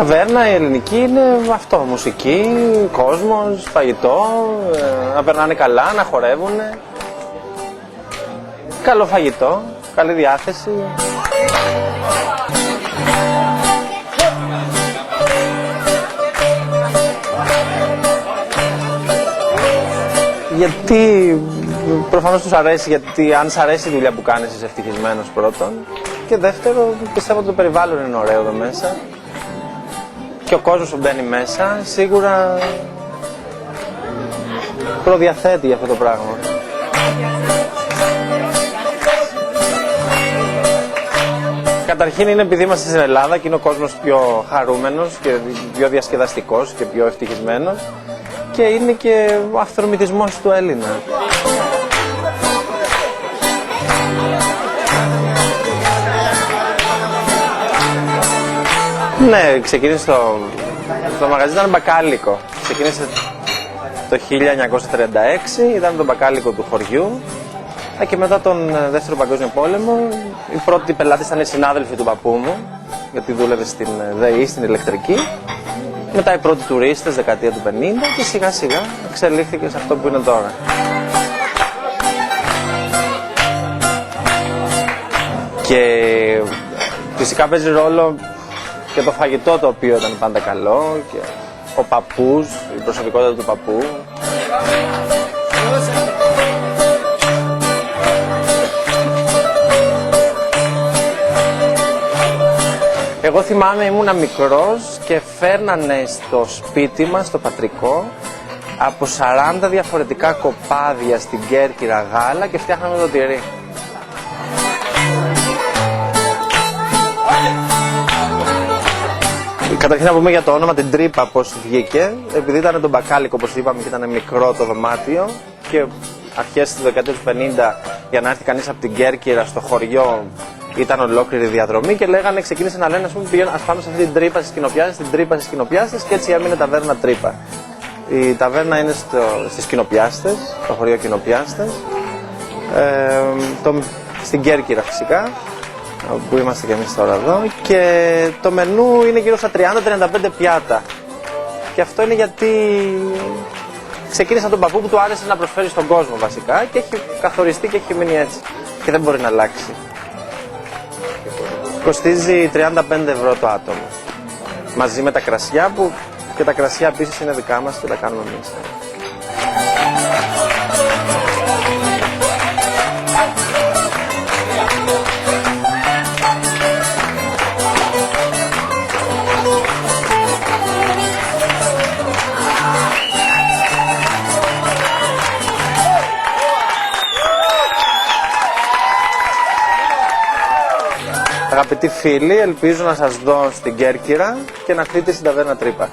ταβέρνα η ελληνική είναι αυτό, μουσική, κόσμος, φαγητό, να περνάνε καλά, να χορεύουν. Καλό φαγητό, καλή διάθεση. Γιατί προφανώς τους αρέσει, γιατί αν σ' αρέσει η δουλειά που κάνεις είσαι ευτυχισμένος πρώτον. Και δεύτερο, πιστεύω ότι το περιβάλλον είναι ωραίο εδώ μέσα. Και ο κόσμος που μπαίνει μέσα σίγουρα προδιαθέτει για αυτό το πράγμα. Καταρχήν είναι επειδή είμαστε στην Ελλάδα και είναι ο κόσμος πιο χαρούμενος και πιο διασκεδαστικός και πιο ευτυχισμένος. Και είναι και ο αυθορμητισμός του Έλληνα. Ναι, ξεκίνησε το μαγαζί, ήταν μπακάλικο. Ξεκίνησε το 1936, ήταν το μπακάλικο του χωριού. Και μετά τον Δεύτερο Παγκόσμιο Πόλεμο, οι πρώτοι πελάτες ήταν οι συνάδελφοι του παππού μου, γιατί δούλευε στην ΔΕΗ, στην ηλεκτρική. Μετά οι πρώτοι τουρίστες, δεκαετία του 50, και σιγά σιγά εξελίχθηκε σε αυτό που είναι τώρα. Και φυσικά παίζει ρόλο και το φαγητό, το οποίο ήταν πάντα καλό, και ο παππούς, η προσωπικότητα του παππού. Εγώ θυμάμαι ήμουνα μικρός και φέρνανε στο σπίτι μας, στο πατρικό, από 40 διαφορετικά κοπάδια στην Κέρκυρα γάλα και φτιάχναμε το τυρί. Καταρχήν να πούμε για το όνομα, την τρύπα πώς βγήκε, επειδή ήταν το μπακάλικο όπως είπαμε και ήταν μικρό το δωμάτιο και αρχές της δεκαετίας του 50 για να έρθει κανείς από την Κέρκυρα στο χωριό ήταν ολόκληρη διαδρομή και λέγανε, ξεκίνησε να λένε, ας πάμε σε αυτή την τρύπα στις Σκηνοπιάστες, την τρύπα στις Σκηνοπιάστες, και έτσι έμεινε ταβέρνα Τρύπα. Η ταβέρνα είναι στις Σκηνοπιάστες, το χωριό Κοινοπιάστες, στην Κέρκυρα φυσικά, που είμαστε και εμείς τώρα εδώ, και το μενού είναι γύρω στα 30-35 πιάτα. Και αυτό είναι γιατί ξεκίνησε από τον παππού που του άρεσε να προσφέρει στον κόσμο βασικά και έχει καθοριστεί και έχει μείνει έτσι και δεν μπορεί να αλλάξει. Κοστίζει 35 ευρώ το άτομο, μαζί με τα κρασιά, που και τα κρασιά επίσης είναι δικά μας και τα κάνουμε εμείς. Αγαπητοί φίλοι, ελπίζω να σας δω στην Κέρκυρα και να έρθετε στην ταβέρνα Τρύπα.